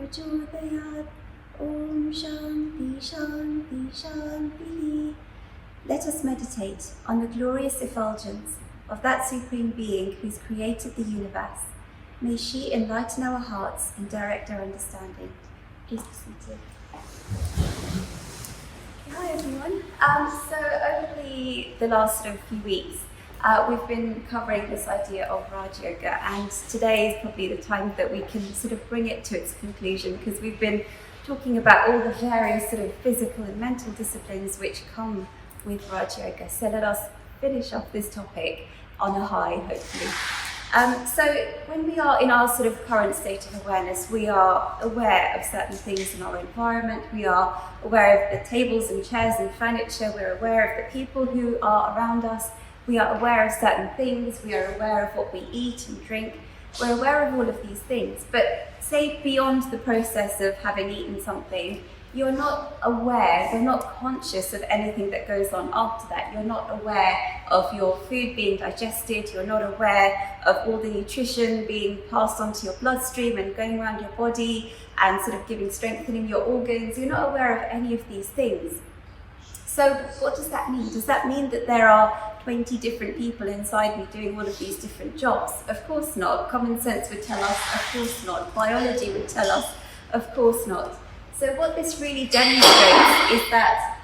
Prachodayat. Om Shanti Shanti Shanti. Let us meditate on the glorious effulgence of that Supreme Being who's created the universe. May she enlighten our hearts and direct our understanding. Please be seated. Hi everyone. So over the last sort of few weeks, we've been covering this idea of Raj Yoga, and today is probably the time that we can sort of bring it to its conclusion, because we've been talking about all the various sort of physical and mental disciplines which come with Raj Yoga. So let us finish off this topic on a high, hopefully. So when we are in our sort of current state of awareness, we are aware of certain things in our environment, we are aware of the tables and chairs and furniture, we're aware of the people who are around us, we are aware of certain things, we are aware of what we eat and drink, we're aware of all of these things. But say beyond the process of having eaten something, you're not aware, you're not conscious of anything that goes on after that. You're not aware of your food being digested, you're not aware of all the nutrition being passed on to your bloodstream and going around your body and sort of strengthening your organs. You're not aware of any of these things. So what does that mean? Does that mean that there are 20 different people inside me doing all of these different jobs? Of course not. Common sense would tell us, of course not. Biology would tell us, of course not. So what this really demonstrates is that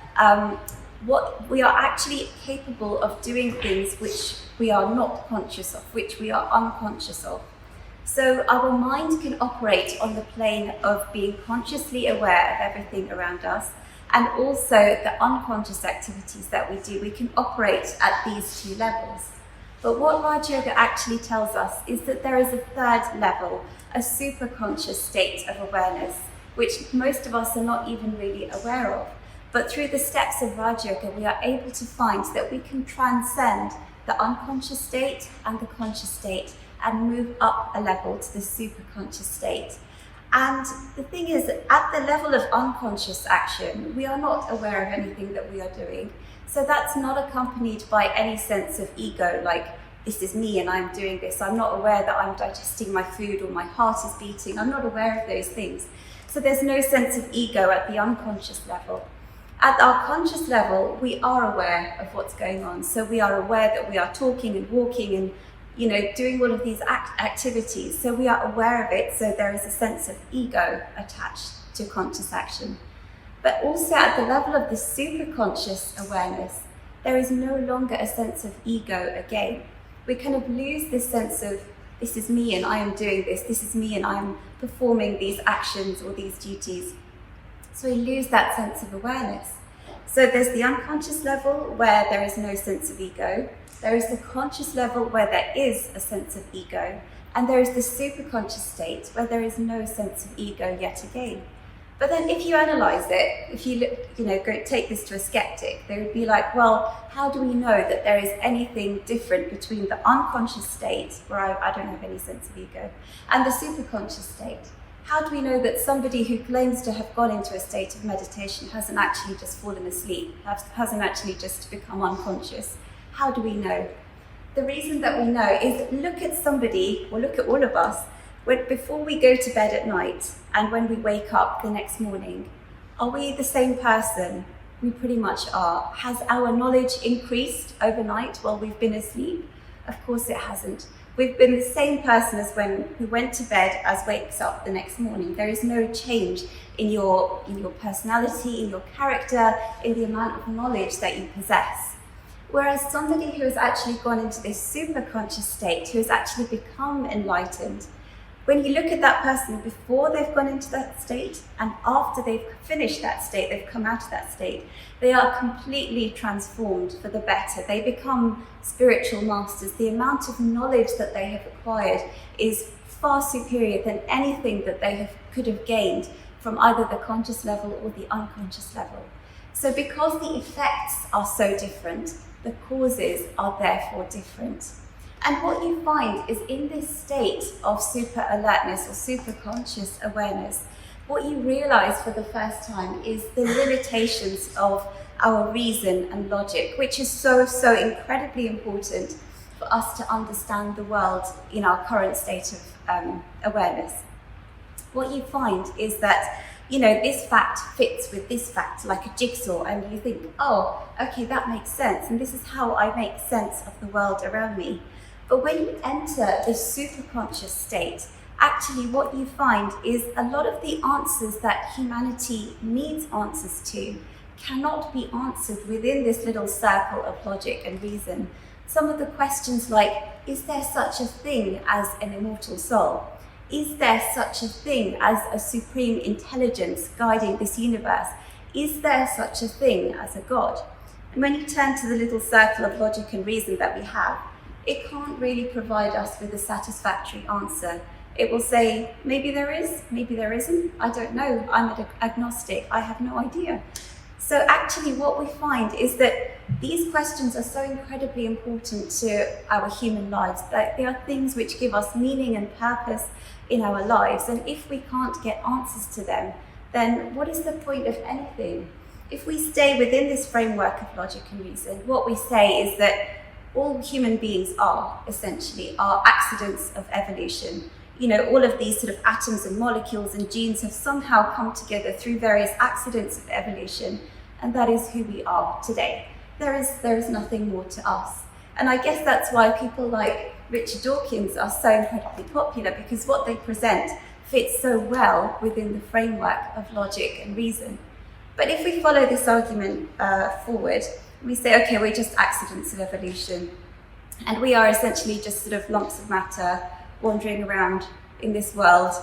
what we are actually capable of doing things which we are not conscious of, which we are unconscious of. So our mind can operate on the plane of being consciously aware of everything around us, and also the unconscious activities that we do. We can operate at these two levels. But what Raj Yoga actually tells us is that there is a third level, a superconscious state of awareness, which most of us are not even really aware of. But through the steps of Raj Yoga, we are able to find that we can transcend the unconscious state and the conscious state and move up a level to the superconscious state. And the thing is, at the level of unconscious action, we are not aware of anything that we are doing. So that's not accompanied by any sense of ego, like, this is me and I'm doing this. I'm not aware that I'm digesting my food or my heart is beating. I'm not aware of those things. So there's no sense of ego at the unconscious level. At our conscious level, we are aware of what's going on. So we are aware that we are talking and walking and doing all of these activities. So we are aware of it. So there is a sense of ego attached to conscious action. But also at the level of the superconscious awareness, there is no longer a sense of ego again. We kind of lose this sense of, this is me and I am doing this. This is me and I am performing these actions or these duties. So we lose that sense of awareness. So there's the unconscious level where there is no sense of ego. There is the conscious level where there is a sense of ego. And there is the superconscious state where there is no sense of ego yet again. But then if you analyze it, if you go take this to a skeptic, they would be like, well, how do we know that there is anything different between the unconscious state, where I don't have any sense of ego, and the superconscious state? How do we know that somebody who claims to have gone into a state of meditation hasn't actually just fallen asleep, hasn't actually just become unconscious? How do we know? The reason that we know is look at somebody, or look at all of us, before we go to bed at night and when we wake up the next morning. Are we the same person? We pretty much are. Has our knowledge increased overnight while we've been asleep? Of course it hasn't. We've been the same person as when we went to bed as wakes up the next morning. There is no change in your personality, in your character, in the amount of knowledge that you possess. Whereas somebody who has actually gone into this superconscious state, who has actually become enlightened, when you look at that person before they've gone into that state and after they've finished that state, they've come out of that state, they are completely transformed for the better. They become spiritual masters. The amount of knowledge that they have acquired is far superior than anything that they could have gained from either the conscious level or the unconscious level. So because the effects are so different, the causes are therefore different. And what you find is in this state of super alertness or super conscious awareness, what you realize for the first time is the limitations of our reason and logic, which is so incredibly important for us to understand the world in our current state of awareness. what you find is that, this fact fits with this fact like a jigsaw, and you think, oh, okay, that makes sense, and this is how I make sense of the world around me. But when you enter the superconscious state, actually what you find is a lot of the answers that humanity needs answers to cannot be answered within this little circle of logic and reason. Some of the questions like, is there such a thing as an immortal soul? Is there such a thing as a supreme intelligence guiding this universe? Is there such a thing as a God? And when you turn to the little circle of logic and reason that we have, it can't really provide us with a satisfactory answer. It will say, maybe there is, maybe there isn't, I don't know, I'm agnostic, I have no idea. So actually what we find is that these questions are so incredibly important to our human lives, that they are things which give us meaning and purpose in our lives. And if we can't get answers to them, then what is the point of anything? If we stay within this framework of logic and reason, what we say is that all human beings are essentially accidents of evolution. All of these sort of atoms and molecules and genes have somehow come together through various accidents of evolution, and that is who we are today. There is nothing more to us. And I guess that's why people like Richard Dawkins are so incredibly popular, because what they present fits so well within the framework of logic and reason. But if we follow this argument forward, we say, okay, we're just accidents of evolution, and we are essentially just sort of lumps of matter wandering around in this world,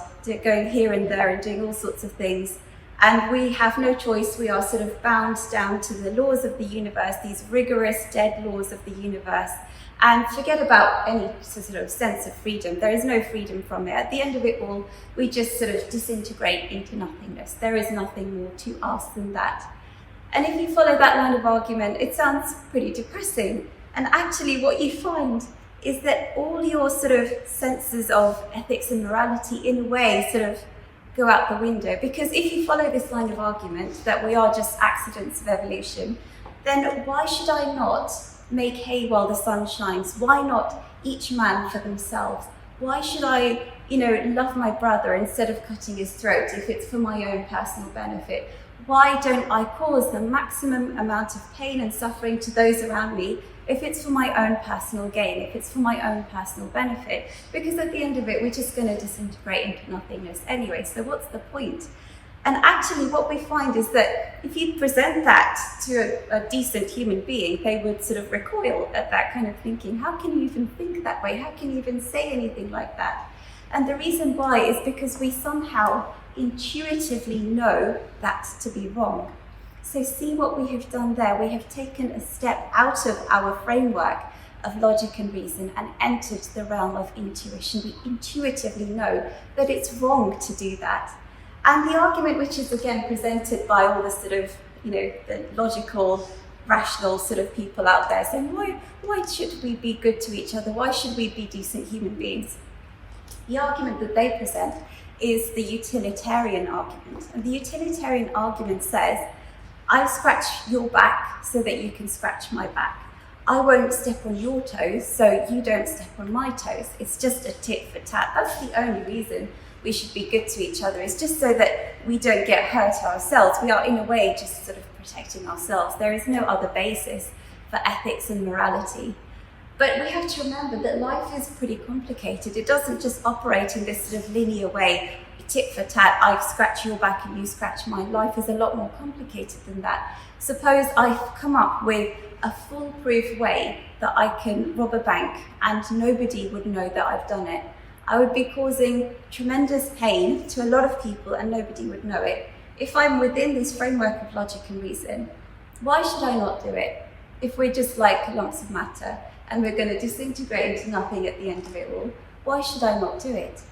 going here and there and doing all sorts of things. And we have no choice. We are sort of bound down to the laws of the universe, these rigorous, dead laws of the universe, and forget about any sort of sense of freedom. There is no freedom from it. At the end of it all, we just sort of disintegrate into nothingness. There is nothing more to us than that. And if you follow that line of argument, it sounds pretty depressing. And actually what you find is that all your sort of senses of ethics and morality in a way sort of go out the window. Because if you follow this line of argument that we are just accidents of evolution, then why should I not make hay while the sun shines? Why not each man for themselves? Why should I, love my brother instead of cutting his throat if it's for my own personal benefit? Why don't I cause the maximum amount of pain and suffering to those around me if it's for my own personal gain, if it's for my own personal benefit? Because at the end of it, we're just going to disintegrate into nothingness anyway, so what's the point? And actually what we find is that if you present that to a decent human being, they would sort of recoil at that kind of thinking. How can you even think that way? How can you even say anything like that? And the reason why is because we somehow intuitively know that to be wrong. So see what we have done there. We have taken a step out of our framework of logic and reason and entered the realm of intuition. We intuitively know that it's wrong to do that. And the argument, which is again presented by all the sort of, the logical, rational sort of people out there saying, why should we be good to each other? Why should we be decent human beings? The argument that they present is the utilitarian argument. And the utilitarian argument says, I scratch your back so that you can scratch my back. I won't step on your toes so you don't step on my toes. It's just a tit for tat. That's the only reason we should be good to each other. It's just so that we don't get hurt ourselves. We are in a way just sort of protecting ourselves. There is no other basis for ethics and morality. But we have to remember that life is pretty complicated. It doesn't just operate in this sort of linear way, tit for tat, I scratch your back and you scratch mine. Life is a lot more complicated than that. Suppose I've come up with a foolproof way that I can rob a bank and nobody would know that I've done it. I would be causing tremendous pain to a lot of people and nobody would know it. If I'm within this framework of logic and reason, why should I not do it? If we're just like lumps of matter and we're going to disintegrate into nothing at the end of it all, why should I not do it?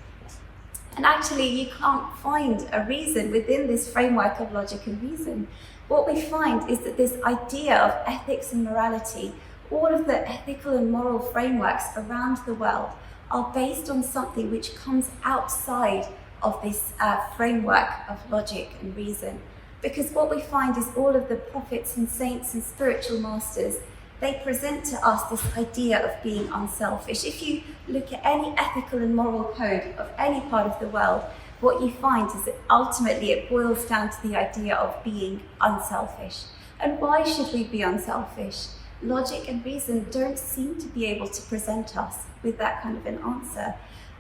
And actually, you can't find a reason within this framework of logic and reason. What we find is that this idea of ethics and morality, all of the ethical and moral frameworks around the world are based on something which comes outside of this framework of logic and reason. Because what we find is all of the prophets and saints and spiritual masters, they present to us this idea of being unselfish. If you look at any ethical and moral code of any part of the world, what you find is that ultimately it boils down to the idea of being unselfish. And why should we be unselfish? Logic and reason don't seem to be able to present us with that kind of an answer.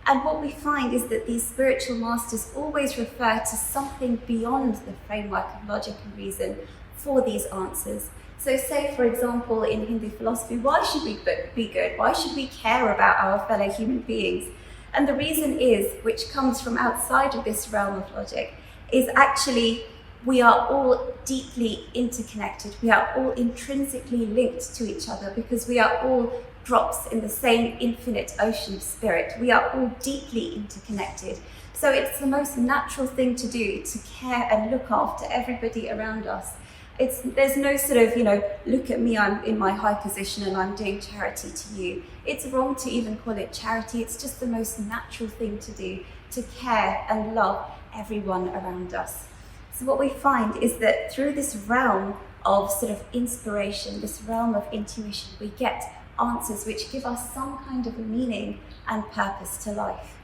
And what we find is that these spiritual masters always refer to something beyond the framework of logic and reason for these answers. So say, for example, in Hindu philosophy, why should we be good? Why should we care about our fellow human beings? And the reason is, which comes from outside of this realm of logic, is actually we are all deeply interconnected. We are all intrinsically linked to each other because we are all drops in the same infinite ocean of spirit. We are all deeply interconnected. So it's the most natural thing to do to care and look after everybody around us. There's no sort of, look at me, I'm in my high position and I'm doing charity to you. It's wrong to even call it charity. It's just the most natural thing to do, to care and love everyone around us. So what we find is that through this realm of sort of inspiration, this realm of intuition, we get answers which give us some kind of a meaning and purpose to life.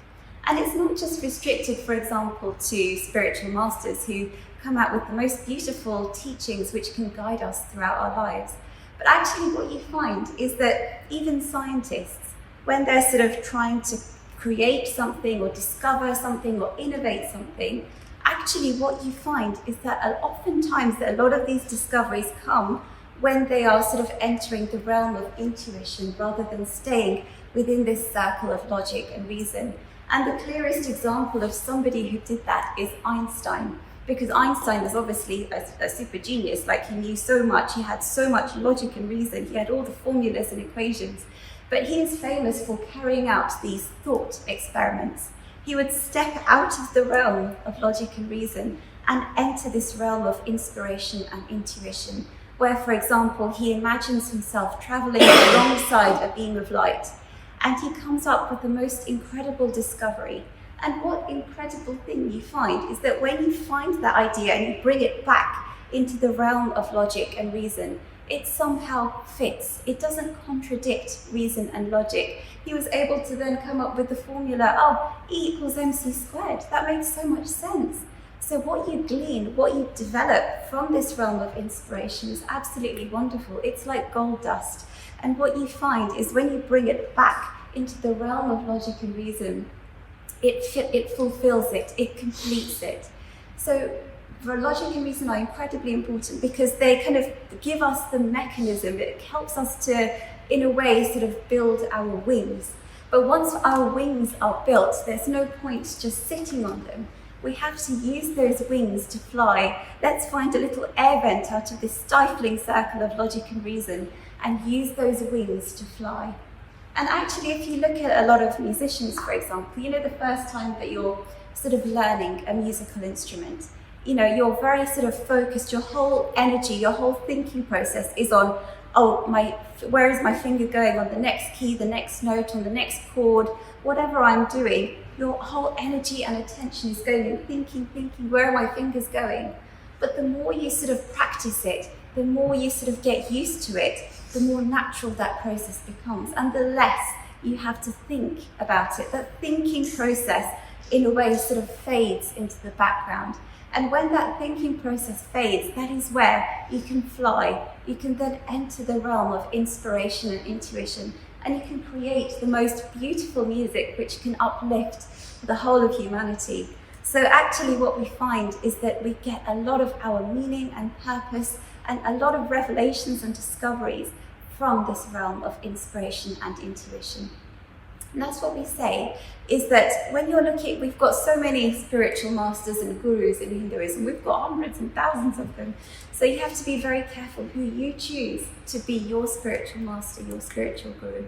And it's not just restricted, for example, to spiritual masters who come out with the most beautiful teachings which can guide us throughout our lives. But actually what you find is that even scientists, when they're sort of trying to create something or discover something or innovate something, actually what you find is that oftentimes that a lot of these discoveries come when they are sort of entering the realm of intuition rather than staying within this circle of logic and reason. And the clearest example of somebody who did that is Einstein, because Einstein was obviously a super genius. Like, he knew so much, he had so much logic and reason, he had all the formulas and equations, but he is famous for carrying out these thought experiments. He would step out of the realm of logic and reason and enter this realm of inspiration and intuition, where, for example, he imagines himself traveling alongside a beam of light, and he comes up with the most incredible discovery. And what incredible thing you find is that when you find that idea and you bring it back into the realm of logic and reason, it somehow fits. It doesn't contradict reason and logic. He was able to then come up with the formula, E equals mc squared. That makes so much sense. So what you glean, what you develop from this realm of inspiration is absolutely wonderful. It's like gold dust. And what you find is when you bring it back into the realm of logic and reason, it fulfills it, it completes it. So logic and reason are incredibly important because they kind of give us the mechanism. It helps us to, in a way, sort of build our wings. But once our wings are built, there's no point just sitting on them. We have to use those wings to fly. Let's find a little air vent out of this stifling circle of logic and reason and use those wings to fly. And actually, if you look at a lot of musicians, for example, the first time that you're sort of learning a musical instrument, you're very sort of focused, your whole energy, your whole thinking process is on, where is my finger going on the next key, the next note, on the next chord, whatever I'm doing, your whole energy and attention is going in thinking, where are my fingers going? But the more you sort of practice it, the more you sort of get used to it, the more natural that process becomes, and the less you have to think about it. That thinking process, in a way, sort of fades into the background. And when that thinking process fades, that is where you can fly. You can then enter the realm of inspiration and intuition, and you can create the most beautiful music which can uplift the whole of humanity. So actually what we find is that we get a lot of our meaning and purpose and a lot of revelations and discoveries from this realm of inspiration and intuition. And that's what we say, is that when you're looking, we've got so many spiritual masters and gurus in Hinduism, we've got hundreds and thousands of them. So you have to be very careful who you choose to be your spiritual master, your spiritual guru.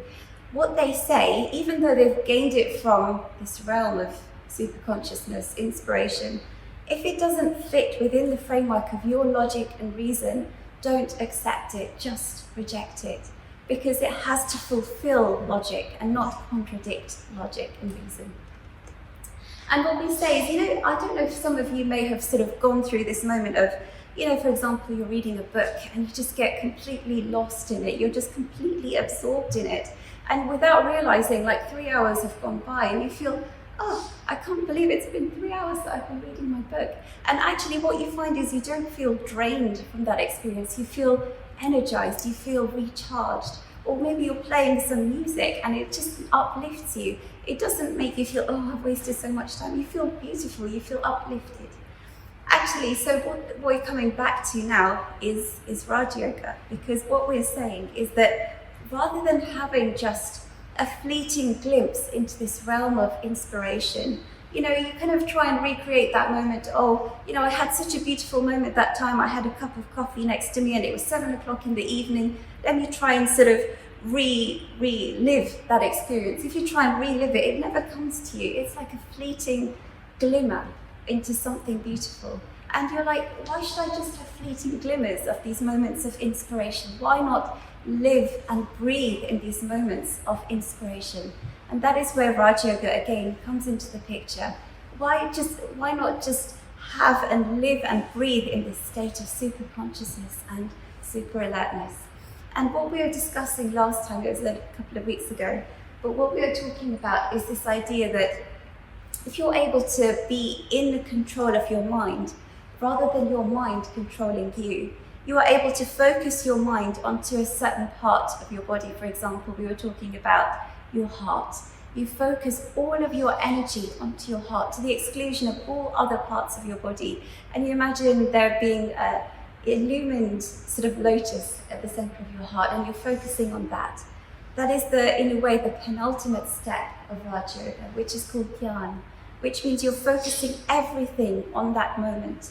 What they say, even though they've gained it from this realm of super consciousness, inspiration, if it doesn't fit within the framework of your logic and reason, don't accept it, just reject it. Because it has to fulfill logic and not contradict logic and reason. And what we say is, I don't know if some of you may have sort of gone through this moment of, for example, you're reading a book and you just get completely lost in it. You're just completely absorbed in it. And without realizing, like 3 hours have gone by and you feel, oh, I can't believe it's been 3 hours that I've been reading my book. And actually what you find is you don't feel drained from that experience. You feel energized, you feel recharged. Or maybe you're playing some music and it just uplifts you. It doesn't make you feel, oh, I've wasted so much time. You feel beautiful, you feel uplifted. Actually, so what we're coming back to now is Raja Yoga, because what we're saying is that rather than having just a fleeting glimpse into this realm of inspiration, you kind of try and recreate that moment. Oh, I had such a beautiful moment that time. I had a cup of coffee next to me and it was 7 o'clock in the evening. Let me try and sort of relive that experience. If you try and relive it, it never comes to you. It's like a fleeting glimmer into something beautiful. And you're like, why should I just have fleeting glimmers of these moments of inspiration? Why not live and breathe in these moments of inspiration? And that is where Raja Yoga again comes into the picture. Why not just have and live and breathe in this state of super consciousness and super alertness? And what we were discussing last time, it was a couple of weeks ago, but what we were talking about is this idea that if you're able to be in control of your mind, rather than your mind controlling you, you are able to focus your mind onto a certain part of your body. For example, we were talking about your heart. You focus all of your energy onto your heart to the exclusion of all other parts of your body. And you imagine there being an illumined sort of lotus at the center of your heart, and you're focusing on that. That is in a way, the penultimate step of Raja Yoga, which is called Dhyan, which means you're focusing everything on that moment.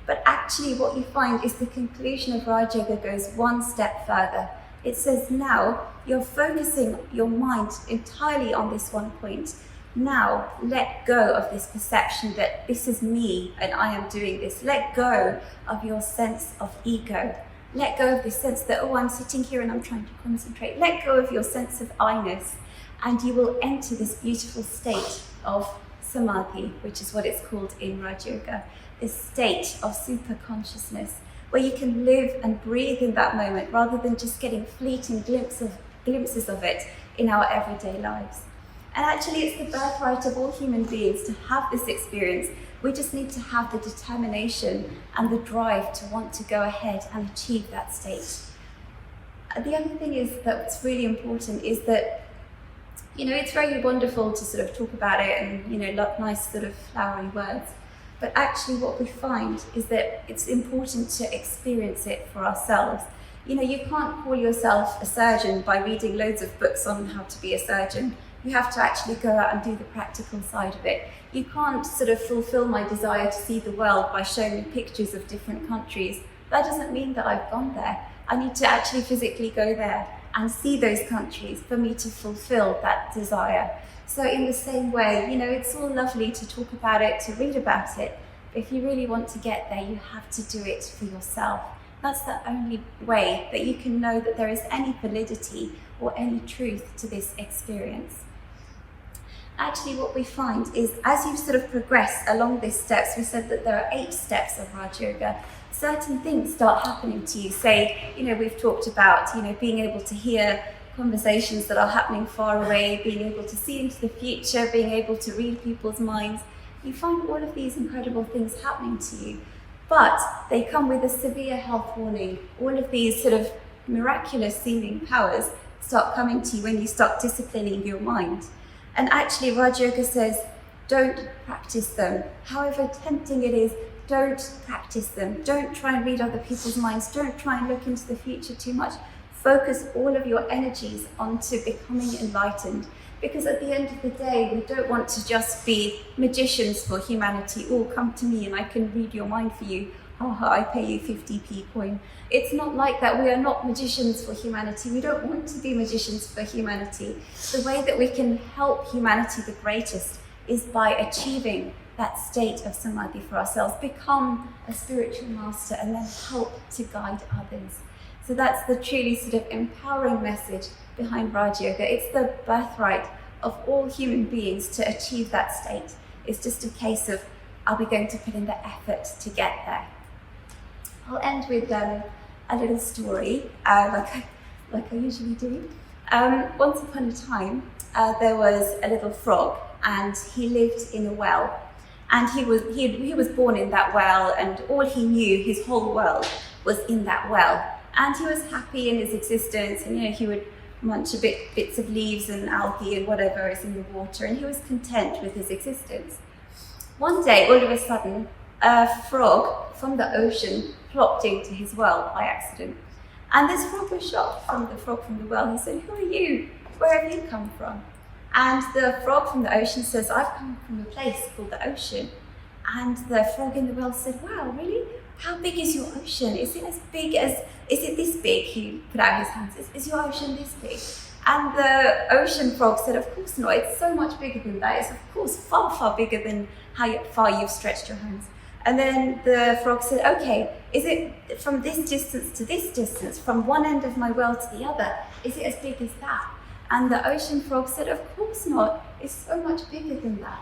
But actually what you find is the conclusion of Raja Yoga goes one step further. It says now you're focusing your mind entirely on this one point. Now let go of this perception that this is me and I am doing this. Let go of your sense of ego. Let go of this sense that, oh, I'm sitting here and I'm trying to concentrate. Let go of your sense of I-ness, and you will enter this beautiful state of samadhi, which is what it's called in Raja Yoga, this state of super consciousness, where you can live and breathe in that moment rather than just getting fleeting glimpses of it in our everyday lives. And actually it's the birthright of all human beings to have this experience. We just need to have the determination and the drive to want to go ahead and achieve that state. The other thing is that's really important is that, it's very wonderful to sort of talk about it and, nice sort of flowery words. But actually what we find is that it's important to experience it for ourselves. You can't call yourself a surgeon by reading loads of books on how to be a surgeon. You have to actually go out and do the practical side of it. You can't sort of fulfill my desire to see the world by showing me pictures of different countries. That doesn't mean that I've gone there. I need to actually physically go there and see those countries for me to fulfill that desire. So in the same way, it's all lovely to talk about it, to read about it, but if you really want to get there, you have to do it for yourself. That's the only way that you can know that there is any validity or any truth to this experience. Actually, what we find is as you sort of progress along these steps, we said that there are 8 steps of Raja Yoga, certain things start happening to you. Say, we've talked about, being able to hear conversations that are happening far away, being able to see into the future, being able to read people's minds. You find all of these incredible things happening to you, but they come with a severe health warning. All of these sort of miraculous seeming powers start coming to you when you start disciplining your mind. And actually Raja Yoga says, don't practice them. However tempting it is, don't practice them. Don't try and read other people's minds. Don't try and look into the future too much. Focus all of your energies onto becoming enlightened. Because at the end of the day, we don't want to just be magicians for humanity. Oh, come to me and I can read your mind for you. I pay you 50p coin. It's not like that. We are not magicians for humanity. We don't want to be magicians for humanity. The way that we can help humanity the greatest is by achieving that state of samadhi for ourselves, become a spiritual master, and then help to guide others. So that's the truly sort of empowering message behind Raja Yoga. It's the birthright of all human beings to achieve that state. It's just a case of, are we going to put in the effort to get there? I'll end with a little story, like I usually do. Once upon a time, there was a little frog, and he lived in a well. And he was born in that well, and all he knew, his whole world, was in that well. And he was happy in his existence, and he would munch bits of leaves and algae and whatever is in the water, and he was content with his existence. One day, all of a sudden, a frog from the ocean plopped into his well by accident. And this frog was shocked from the frog from the well. He said, "Who are you? Where have you come from?" And the frog from the ocean says, "I've come from a place called the ocean." And the frog in the well said, "Wow, really? How big is your ocean? Is it this big?" He put out his hands. Is your ocean this big?" And the ocean frog said, "Of course not. It's so much bigger than that. It's of course far, far bigger than how far you've stretched your hands." And then the frog said, "Okay, is it from this distance to this distance, from one end of my well to the other? Is it as big as that?" And the ocean frog said, "Of course not. It's so much bigger than that."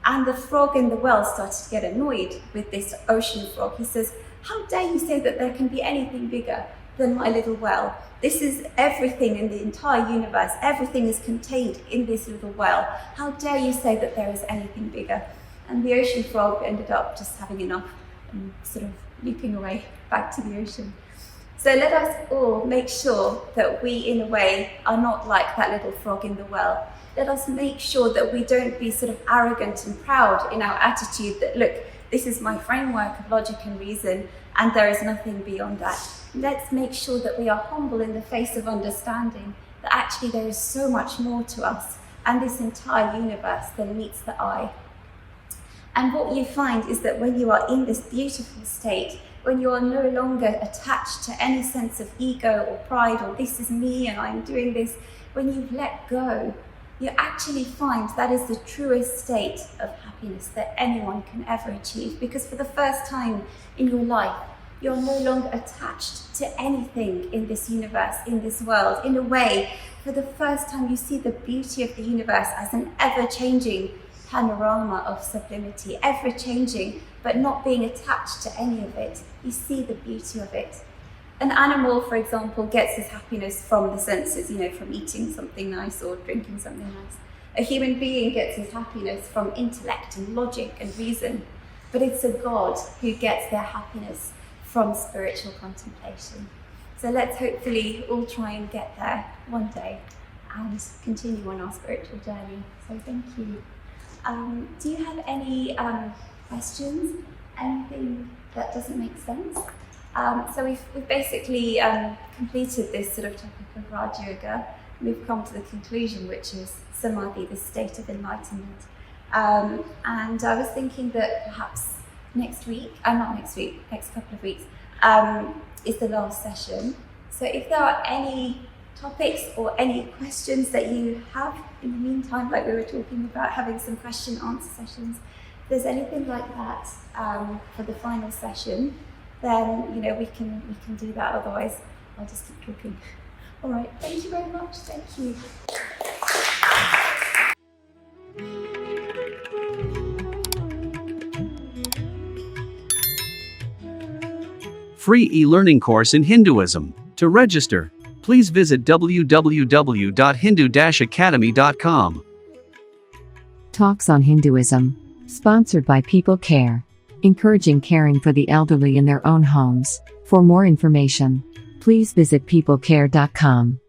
And the frog in the well started to get annoyed with this ocean frog. He says, "How dare you say that there can be anything bigger than my little well? This is everything in the entire universe. Everything is contained in this little well. How dare you say that there is anything bigger?" And the ocean frog ended up just having enough and sort of leaping away back to the ocean. So let us all make sure that we, in a way, are not like that little frog in the well. Let us make sure that we don't be sort of arrogant and proud in our attitude that, look, this is my framework of logic and reason, and there is nothing beyond that. Let's make sure that we are humble in the face of understanding that actually there is so much more to us and this entire universe than meets the eye. And what you find is that when you are in this beautiful state, when you are no longer attached to any sense of ego or pride or this is me and I'm doing this, when you've let go, you actually find that is the truest state of happiness that anyone can ever achieve. Because for the first time in your life, you're no longer attached to anything in this universe, in this world. In a way, for the first time, you see the beauty of the universe as an ever-changing panorama of sublimity, ever-changing, but not being attached to any of it. You see the beauty of it. An animal, for example, gets its happiness from the senses, from eating something nice or drinking something nice. A human being gets his happiness from intellect and logic and reason, but it's a God who gets their happiness from spiritual contemplation. So let's hopefully all try and get there one day and continue on our spiritual journey. So thank you. Do you have any questions? Anything that doesn't make sense? So we've basically completed this sort of topic of Raj Yoga. We've come to the conclusion, which is Samadhi, the state of enlightenment. And I was thinking that perhaps next couple of weeks, is the last session. So if there are any topics or any questions that you have in the meantime, like we were talking about having some question answer sessions, if there's anything like that for the final session, then we can do that. Otherwise, I'll just keep talking. All right. Thank you very much. Thank you. Free e-learning course in Hinduism. To register, please visit www.hindu-academy.com. Talks on Hinduism. Sponsored by People Care. Encouraging caring for the elderly in their own homes. For more information, please visit peoplecare.com.